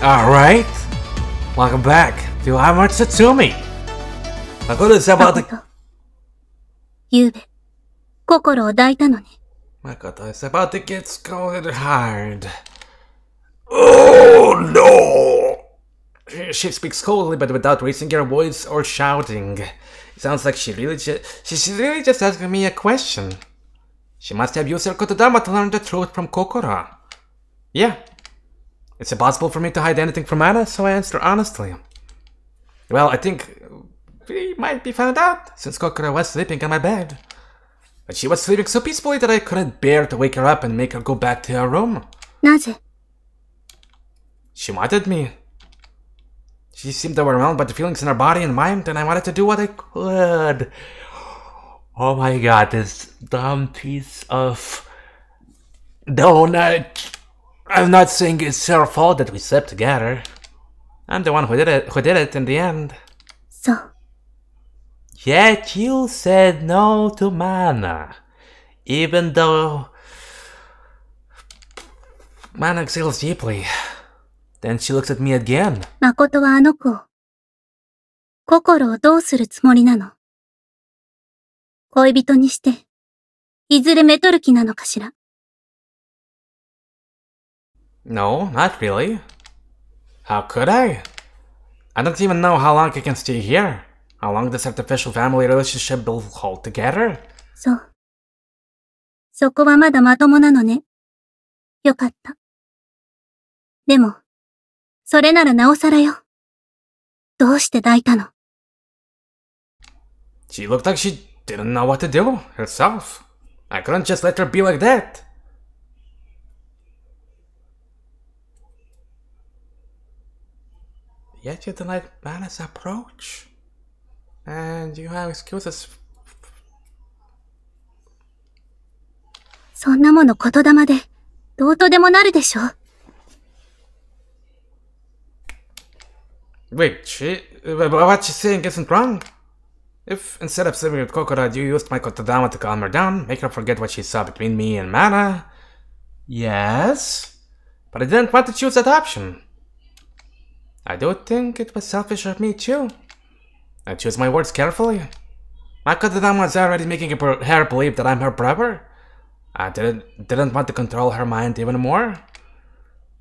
Alright, welcome back to Amatsutsumi. Makoto is about to... ゆうべ、心を抱いたのね。Makoto is about to get scolded hard. Oh no! She speaks coldly but without raising her voice or shouting. It sounds like she's really just asking me a question. She must have used her kotodama to learn the truth from Kokoro. Yeah. It's impossible for me to hide anything from Anna, so I answered honestly. Well, I think we might be found out, since Kokoro was sleeping on my bed. But she was sleeping so peacefully that I couldn't bear to wake her up and make her go back to her room. なぜ? She wanted me. She seemed overwhelmed by the feelings in her body and mind, and I wanted to do what I could. Oh my god, this dumb piece of donut. I'm not saying it's her fault that we slept together. I'm the one who did it in the end. そう。 Yet you said no to Mana. Even though Mana exhales deeply. Then she looks at me again. 誠はあの子を、心をどうするつもりなの? 恋人にして、いずれめとる気なのかしら? No, not really. How could I? I don't even know how long I can stay here. How long this artificial family relationship will hold together. そう。そこはまだまともなのね。よかった。でも、それならなおさらよ。どうして抱いたの? She looked like she didn't know what to do herself. I couldn't just let her be like that. Yet you denied Mana's approach. And you have excuses. そんなもの言霊で、どうとでもなるでしょ? Wait, what she's saying isn't wrong. If instead of sleeping with Kokoro, you used my kotodama to calm her down, make her forget what she saw between me and Mana. Yes, but I didn't want to choose that option. I do think it was selfish of me too. I choose my words carefully. My kotodama was already making her believe that I'm her brother. I didn't want to control her mind even more.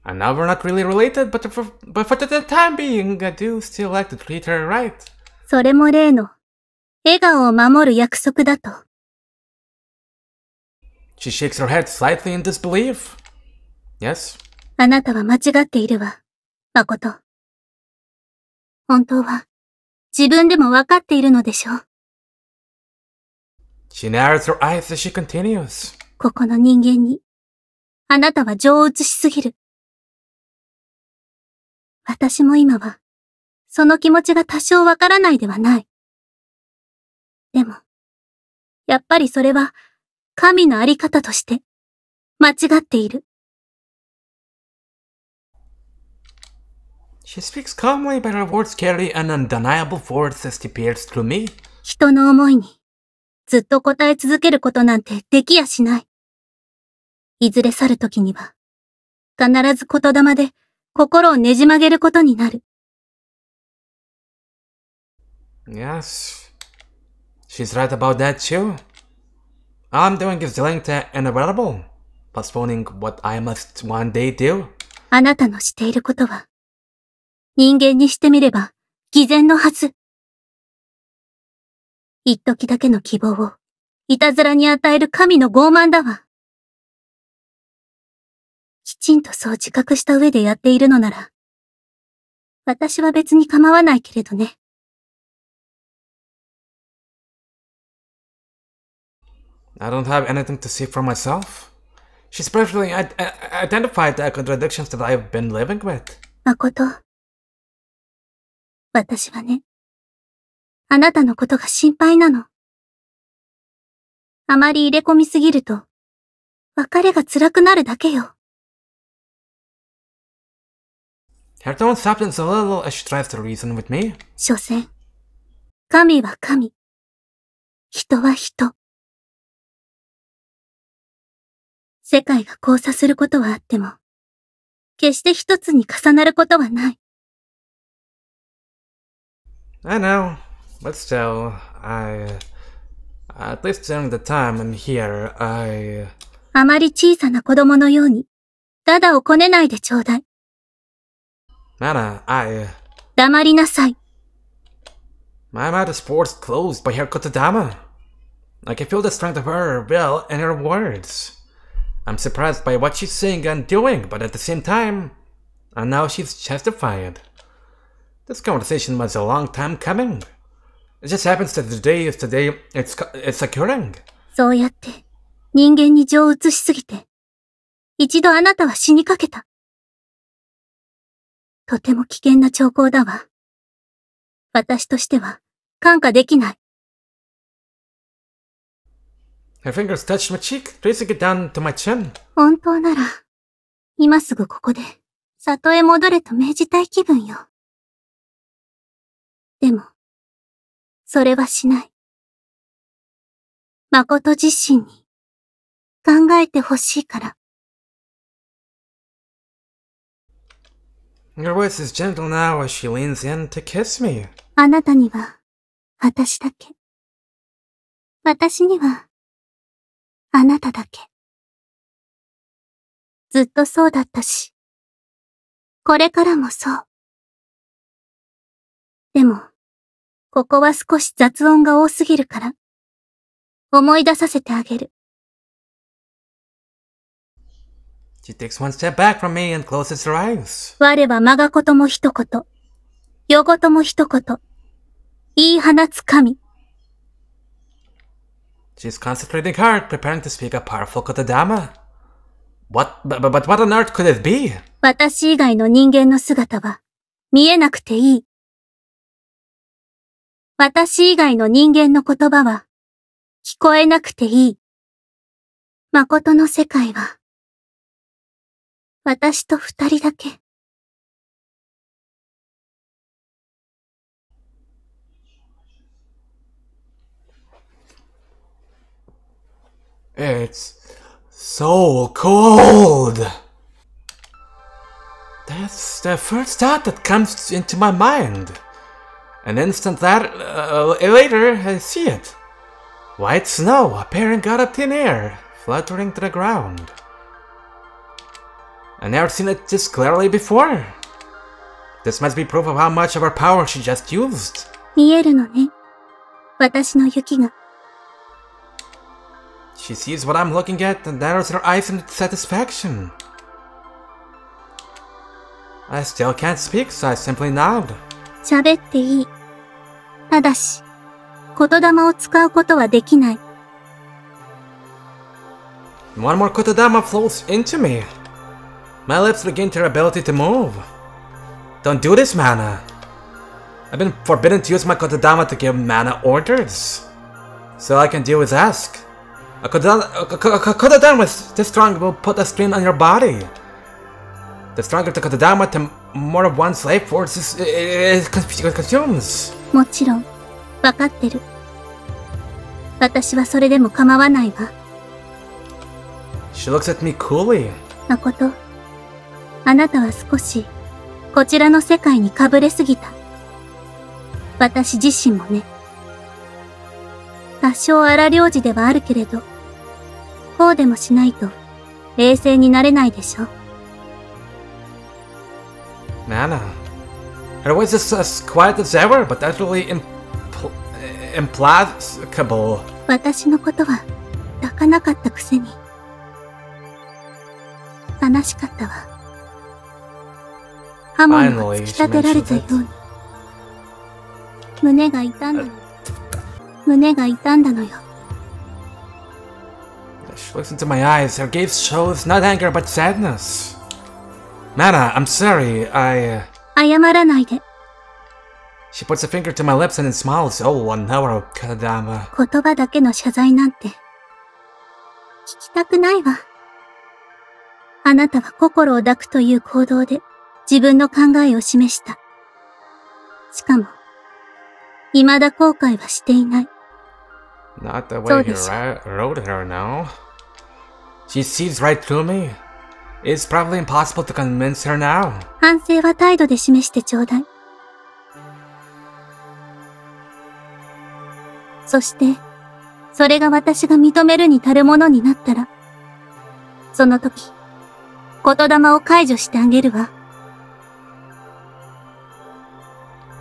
I know we're not really related, but for the time being, I do still like to treat her right. それも例の、笑顔を守る約束だと。She shakes her head slightly in disbelief. Yes? あなたは間違っているわ、誠。本当は、自分でもわかっているのでしょう。She narrows her eyes as she continues. ここの人間に、あなたは情を移しすぎる。私も今は、その気持ちが多少わからないではない。でも、やっぱりそれは、神のあり方として、間違っている。She speaks calmly, but her words carry an undeniable force as she peers through me. 人の思いに、ずっと答え続けることなんてできやしない。いずれ去るときには、必ず言霊で心をねじ曲げることになる。Yes. She's right about that too. All I'm doing is delaying the inevitable. Postponing what I must one day do. あなたのしていることは、人間にしてみれば、偽善のはず。一時だけの希望を、いたずらに与える神の傲慢だわ。きちんとそう自覚した上でやっているのなら、私は別に構わないけれどね。I don't have anything to say for myself. She's perfectly identified the contradictions that I've been living with. 誠。私はね、あなたのことが心配なの。あまり入れ込みすぎると、別れが辛くなるだけよ。Her tone softens a little as she tries to reason with me. 所詮、神は神。人は人。世界が交差することはあっても、決して一つに重なることはない。I know, but still, at least during the time I'm here, あまり小さな子供のように、ダダをこねないでちょうだい。Mana,黙りなさい。My mouth is forced closed by her kotodama. I can feel the strength of her will in her words. I'm surprised by what she's saying and doing, but at the same time, I know she's justified. This conversation was a long time coming. It just happens that today it's occurring. そうやって、人間に情を移しすぎて、一度あなたは死にかけた。とても危険な兆候だわ。私としては、看過できない。Her fingers touched my cheek, tracing it down to my chin. 本当なら、今すぐここで、里へ戻れと命じたい気分よ。でも、それはしない。誠自身に、考えてほしいから。Her voice is gentle now as she leans in to kiss me. あなたには、私だけ。私には、あなただけ。ずっとそうだったし、これからもそう。でも、ここは少し雑音が多すぎるから、思い出させてあげる。She takes one step back from me and closes her eyes. 我はまがことも一言、よごとも一言、言い放つ神。She's concentrating hard, preparing to speak a powerful kotodama. But what on earth could it be? 私以外の人間の姿は、見えなくていい。私以外の人間の言葉は、聞こえなくていい。誠の世界は、私と二人だけ。It's so cold. That's the first thought that comes into my mind. An instant later, I see it. White snow appearing out of thin air, fluttering to the ground. I've never seen it this clearly before. This must be proof of how much of her power she just used. 見えるのね。私の雪が。She sees what I'm looking at and narrows her eyes in satisfaction. I still can't speak, so I simply nod. 喋っていい。ただし、言霊を使うことはできない。One more kotodama flows into me. My lips regain their ability to move. Don't do this, Mana. I've been forbidden to use my kotodama to give Mana orders. So all I can do is ask. A kotodama this strong will put a strain on your body. The stronger the kotodama, the more of one's life force it consumes. もちろん、わかってる。私はそれでも構わないわ。She looks at me coolly. 誠、あなたは少し、こちらの世界にかぶれすぎた。私自身もね。多少荒療治ではあるけれど、こうでもしないと、冷静になれないでしょ。Mana. Her voice is as quiet as ever, but utterly implacable. 私のことは抱かなかったくせに。悲しかったわ。刃物が突き立てられたように。胸が痛んだの。胸が痛んだのよ。She looks into my eyes. Her gaze shows not anger but sadness. Mana, I'm sorry. 謝らないで。She puts a finger to my lips and then smiles. Oh, another kotodama. 言葉だけの謝罪なんて、聞きたくないわ。あなたは心を抱くという行動で自分の考えを示した。しかも、未だ後悔はしていない。Not the way he wrote her now. She sees right through me. It's probably impossible to convince her now. 反省は態度で示してちょうだい。そして、それが私が認めるに足るものになったら、その時、言霊を解除してあげるわ。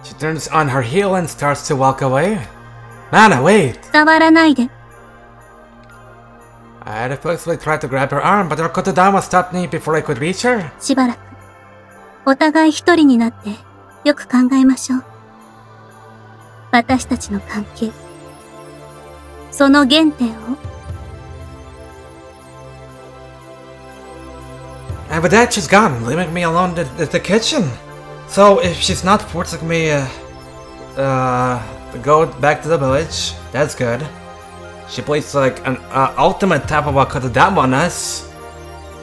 She turns on her heel and starts to walk away. Nana, wait! 触らないで。I reflexively tried to grab her arm, but her kotodama stopped me before I could reach her. しばらく、お互い一人になってよく考えましょう。私たちの関係、その原点を。And with that, she's gone, leaving me alone at the kitchen. So if she's not forcing me to go back to the village, that's good. She plays like an ultimate type of a kotodama on us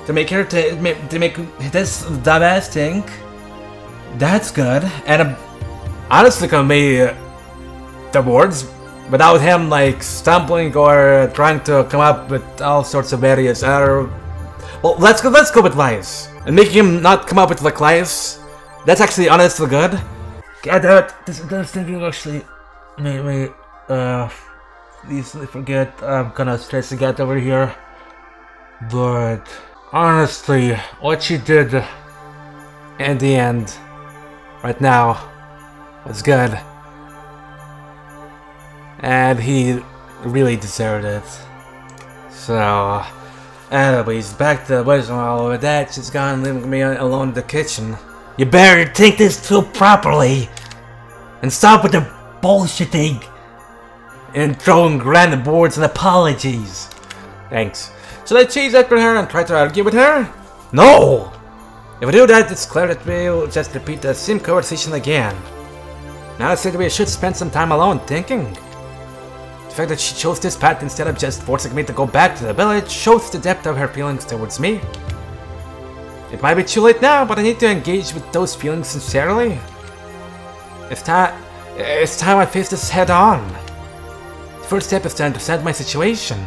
to make her to make this dumbass think. That's good. And honestly, can be the words without him like stumbling or trying to come up with all sorts of various other. Well, let's go with lies and making him not come up with like lies. That's actually honestly good. God damn it! This thing actually made me easily forget. I'm kinda stressing out over here. But honestly, what she did in the end, right now, was good. And he really deserved it. So, anyways, back to the wisdom all over that. She's gone, leaving me alone in the kitchen. You better take this through properly and stop with the bullshitting and throwing random words and apologies. Thanks. Should I chase after her and try to argue with her? No! If I do that, it's clear that we'll just repeat the same conversation again. Now I said we should spend some time alone thinking. The fact that she chose this path instead of just forcing me to go back to the village shows the depth of her feelings towards me. It might be too late now, but I need to engage with those feelings sincerely. It's time I face this head on. The first step is to understand my situation.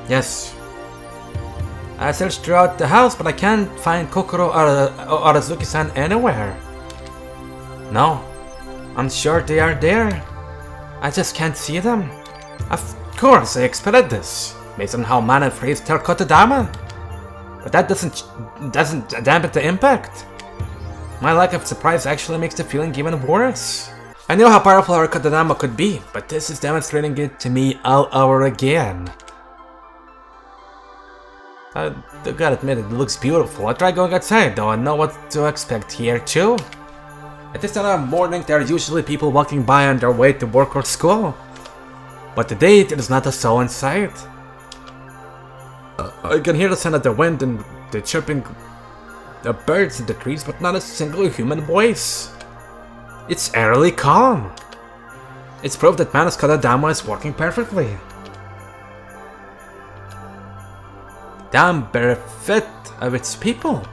Yes. I searched throughout the house, but I can't find Kokoro or Arazuki-san anywhere. No. I'm sure they are there. I just can't see them. Of course, I expected this, based on how Mana phrased her kotodama. But that doesn't dampen the impact. My lack of surprise actually makes the feeling even worse. I know how powerful her kotodama could be, but this is demonstrating it to me all over again. I gotta admit, it looks beautiful. I tried going outside though, I know what to expect here too. At this time of morning, there are usually people walking by on their way to work or school. But today, there is not a soul in sight. I can hear the sound of the wind and the chirping of birds in the trees, but not a single human voice. It's eerily calm. It's proof that Mana's kotodama is working perfectly. Damn benefit of its people.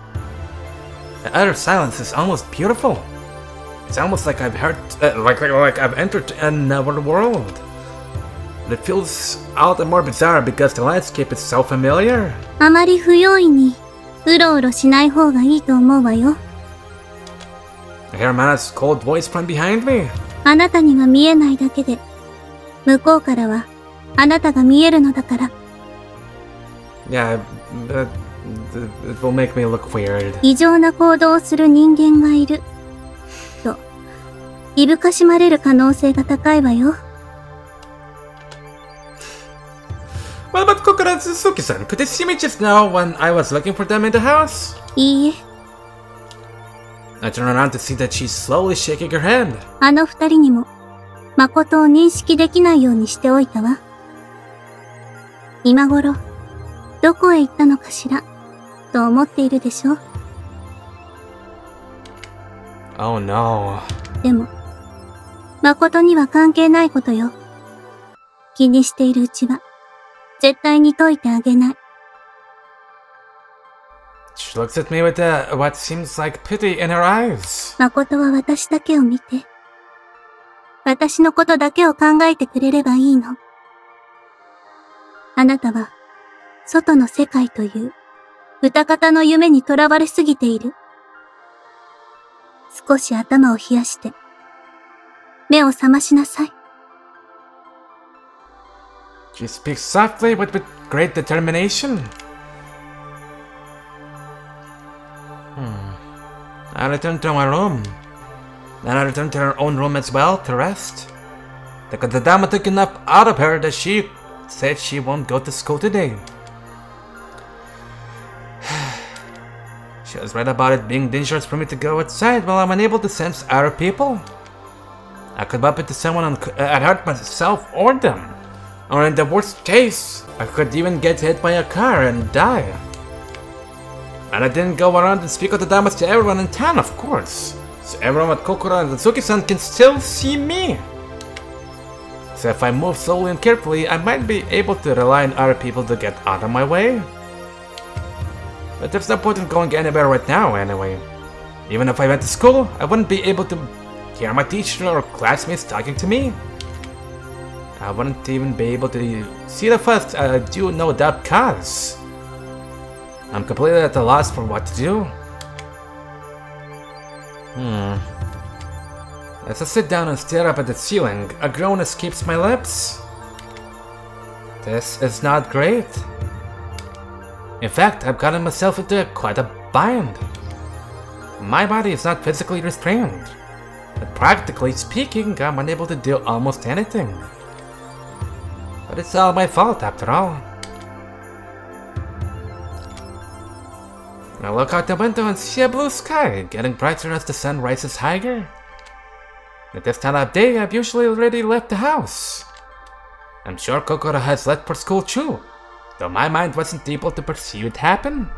The utter silence is almost beautiful. It's almost like I've heard, like I've entered another world. But it feels all the more bizarre because the landscape is so familiar. あまり不用意にうろうろしない方がいいと思うわよ。I hear Mana's cold voice from behind me. あなたには見えないだけで、向こうからはあなたが見えるのだから。Yeah, it will make me look weird. 異常な行動をする人間がいる。と、いぶかしまれる可能性が高いわよ。What about Kokoro and Suzuki-san? Could they see me just now when I was looking for them in the house? いいえ。I turn around to see that she's slowly shaking her head. あの二人にも、誠を認識できないようにしておいたわ。今頃、どこへ行ったのかしら、と思っているでしょ。Oh no. でも、誠には関係ないことよ。気にしているうちは、絶対に解いてあげない。She looks at me with what seems like pity in her eyes. 誠は私だけを見て、私のことだけを考えてくれればいいの。あなたは、外の世界という歌方の夢にとらわれすぎている。少し頭を冷やして目を覚ましなさい。She speaks softly but with great determination. I returned to my room. Then I returned to her own room as well to rest. The kotodama took enough out of her that she said she won't go to school today. She was right about it being dangerous for me to go outside while I'm unable to sense other people. I could bump into someone and hurt myself or them. Or in the worst case, I could even get hit by a car and die. And I didn't go around and speak kotodamas to everyone in town, of course. So everyone at Kokoro and Suzuki-san can still see me. So if I move slowly and carefully, I might be able to rely on other people to get out of my way. But there's no point in going anywhere right now, anyway. Even if I went to school, I wouldn't be able to hear my teacher or classmates talking to me. I wouldn't even be able to see the first due no doubt cause. I'm completely at a loss for what to do. As I sit down and stare up at the ceiling, a groan escapes my lips. This is not great. In fact, I've gotten myself into quite a bind. My body is not physically restrained, but practically speaking, I'm unable to do almost anything. But it's all my fault after all. I look out the window and see a blue sky, getting brighter as the sun rises higher. At this time of day, I've usually already left the house. I'm sure Kokoro has left for school too, though my mind wasn't able to perceive it happen.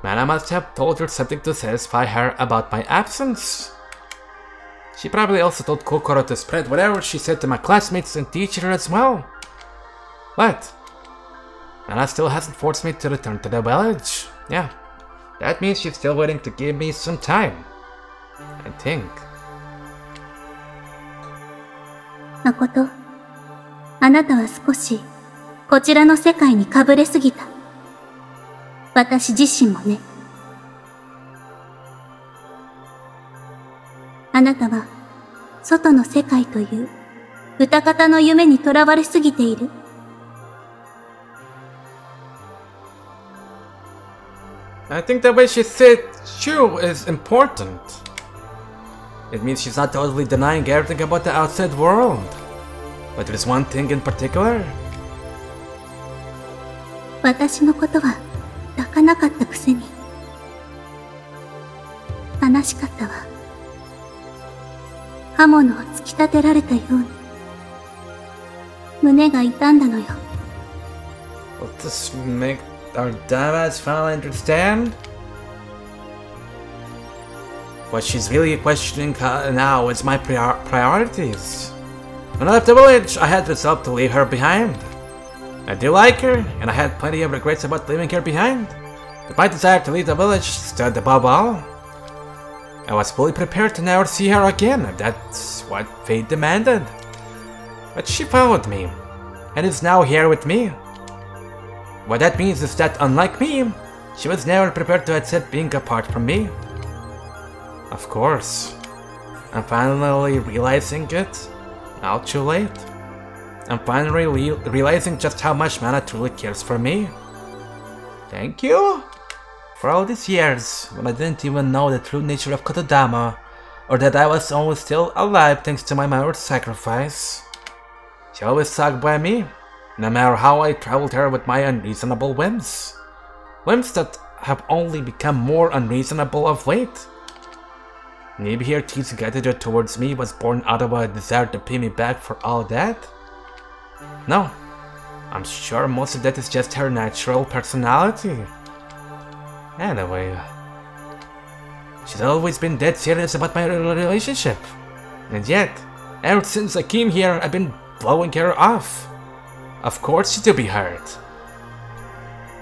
Man, I must have told her something to satisfy her about my absence. She probably also told Kokoro to spread whatever she said to my classmates and teacher as well. But Mana still hasn't forced me to return to the village. Yeah, that means she's still waiting to give me some time, I think. Makoto, あなたは少しこちらの世界にかぶれすぎた。私自身もね。あなたは外の世界という歌方の夢にとらわれすぎている。I think the way she said "chew" is important. It means she's not totally denying everything about the outside world. But there's one thing in particular. 私のことは抱かなかったくせに。悲しかったわ。刃物を突き立てられたように。胸が痛んだのよ。Will this make our damas finally understand? What she's really questioning now is my priorities. When I left the village, I had resolved to leave her behind. I do like her, and I had plenty of regrets about leaving her behind. But my desire to leave the village stood above all. I was fully prepared to never see her again, if that's what fate demanded. But she followed me, and is now here with me. What that means is that, unlike me, she was never prepared to accept being apart from me. Of course. I'm finally realizing it. Now too late. I'm finally realizing just how much Mana truly cares for me. Thank you for all these years when I didn't even know the true nature of kotodama, or that I was only still alive thanks to my mother's sacrifice. She always stuck by me, no matter how I troubled her with my unreasonable whims. Whims that have only become more unreasonable of late. Maybe her teasing attitude towards me was born out of a desire to pay me back for all that? No, I'm sure most of that is just her natural personality. Anyway, she's always been dead serious about my relationship. And yet, ever since I came here, I've been blowing her off. Of course she's to be hurt.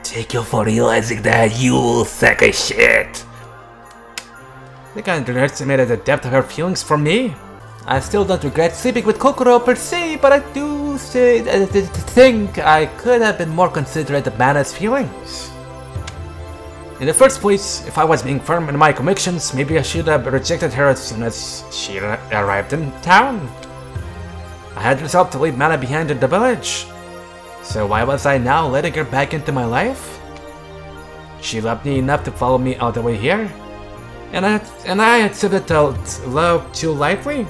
Take you for realizing that, you sack of shit. I think I underestimated the depth of her feelings for me. I still don't regret sleeping with Kokoro per se, but I do do think I could have been more considerate of Mana's feelings. In the first place, if I was being firm in my convictions, maybe I should have rejected her as soon as she arrived in town. I had resolved to leave Mana behind in the village. So why was I now letting her back into my life? She loved me enough to follow me all the way here. And I accepted love too lightly,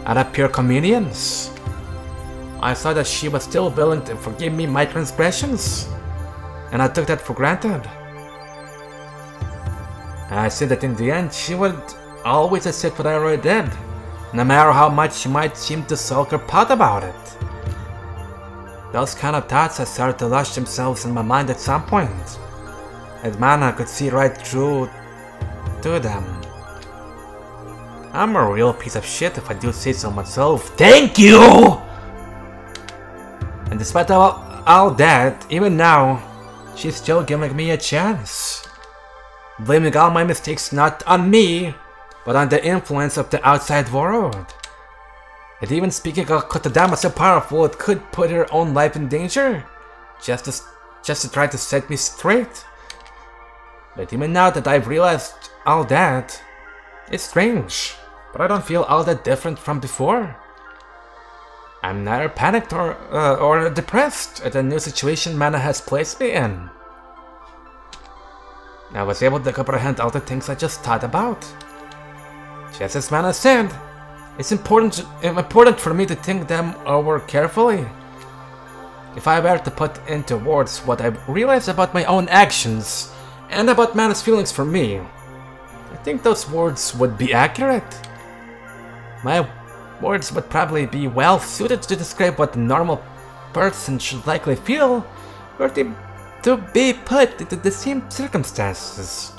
out of pure convenience. I thought that she was still willing to forgive me my transgressions, and I took that for granted. I said that in the end, she would always accept what I already did, no matter how much she might seem to sulk or pout about it. Those kind of thoughts had started to lodge themselves in my mind at some point, as Mana could see right through to them. I'm a real piece of shit if I do say so myself. Thank you! And despite all that, even now, she's still giving me a chance. Blaming all my mistakes not on me, but on the influence of the outside world. And even speaking of kotodama so powerful, it could put her own life in danger, just to try to set me straight. But even now that I've realized all that, it's strange, but I don't feel all that different from before. I'm neither panicked or depressed at the new situation Mana has placed me in. I was able to comprehend all the things I just thought about. Just as Mana said, it's important for me to think them over carefully. If I were to put into words what I realized about my own actions and about Mana's feelings for me, I think those words would be accurate. My words would probably be well suited to describe what a normal person should likely feel were to be put into the same circumstances.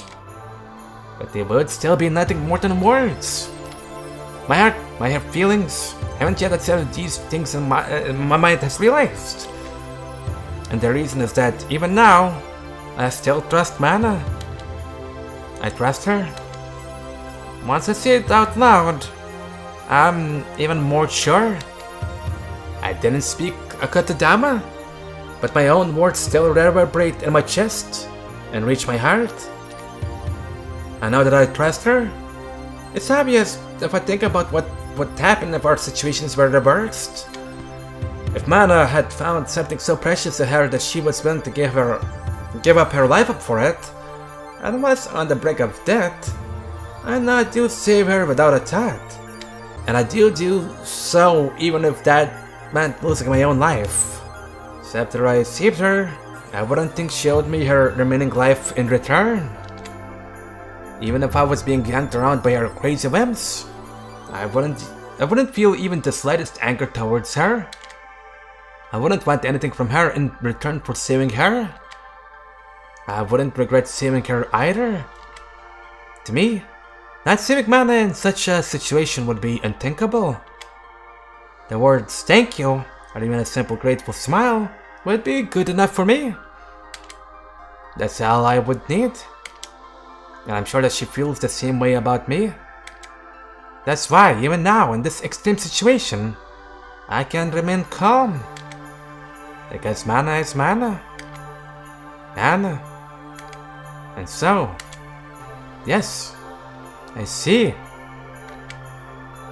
But they would still be nothing more than words. My heart, my feelings, haven't yet accepted these things in my mind has realized. And the reason is that even now, I still trust Mana. I trust her. Once I say it out loud, I'm even more sure. I didn't speak a kotodama, but my own words still reverberate in my chest and reach my heart. I know that I trust her. It's obvious if I think about what would happen if our situations were reversed. If Mana had found something so precious to her that she was willing to give up her life up for it, and was on the brink of death, I know I do save her without a thought. And I do so even if that meant losing my own life. So after I saved her, I wouldn't think she owed me her remaining life in return. Even if I was being yanked around by her crazy whims, I wouldn't feel even the slightest anger towards her. I wouldn't want anything from her in return for saving her. I wouldn't regret saving her either. To me, not saving Mana in such a situation would be unthinkable. The words thank you, or even a simple grateful smile, would be good enough for me. That's all I would need. And I'm sure that she feels the same way about me. That's why, even now, in this extreme situation, I can remain calm. Because Mana is Mana. Mana. And so, yes, I see.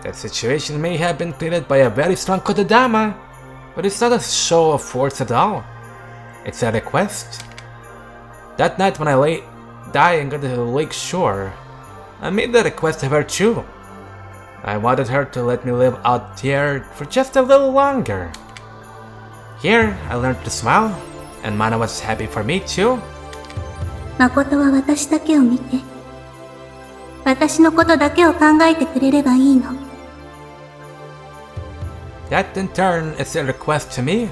That situation may have been created by a very strong kotodama, but it's not a show of force at all. It's a request. That night when I lay dying on the lake shore, I made the request of her too. I wanted her to let me live out here for just a little longer. Here, I learned to smile, and Mana was happy for me too. Makoto は私だけを見て、私のことだけを考えてくれればいいの。That in turn is a request to me.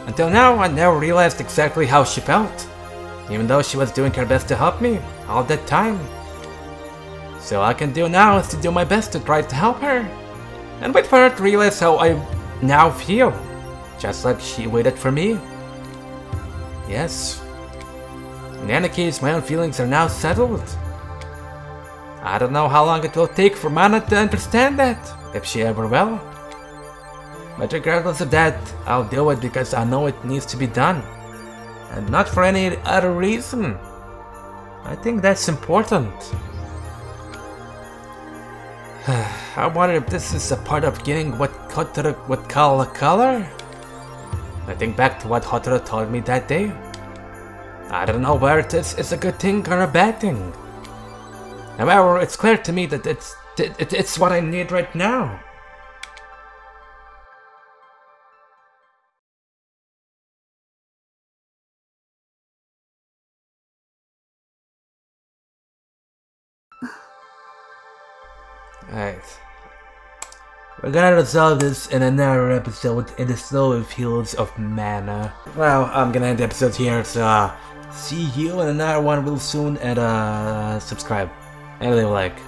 Until now, I never realized exactly how she felt, even though she was doing her best to help me all that time. So all I can do now is to do my best to try to help her, and wait for her to realize how I now feel, just like she waited for me. Yes. In any case, my own feelings are now settled. I don't know how long it will take for Mana to understand that, if she ever will. But regardless of that, I'll do it because I know it needs to be done. And not for any other reason. I think that's important. I wonder if this is a part of getting what Kotaro would call a color? I think back to what Kotaro told me that day. I don't know whether it's a good thing or a bad thing. However, it's clear to me that it's what I need right now. Alright. We're gonna resolve this in another episode in the slower fields of mana. Well, I'm gonna end the episode here, so see you in another one real soon, and subscribe and leave a like.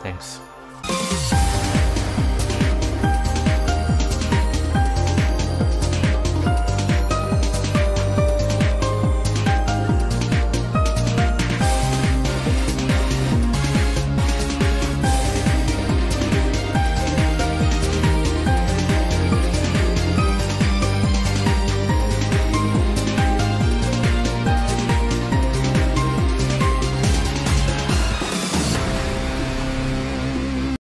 Thanks.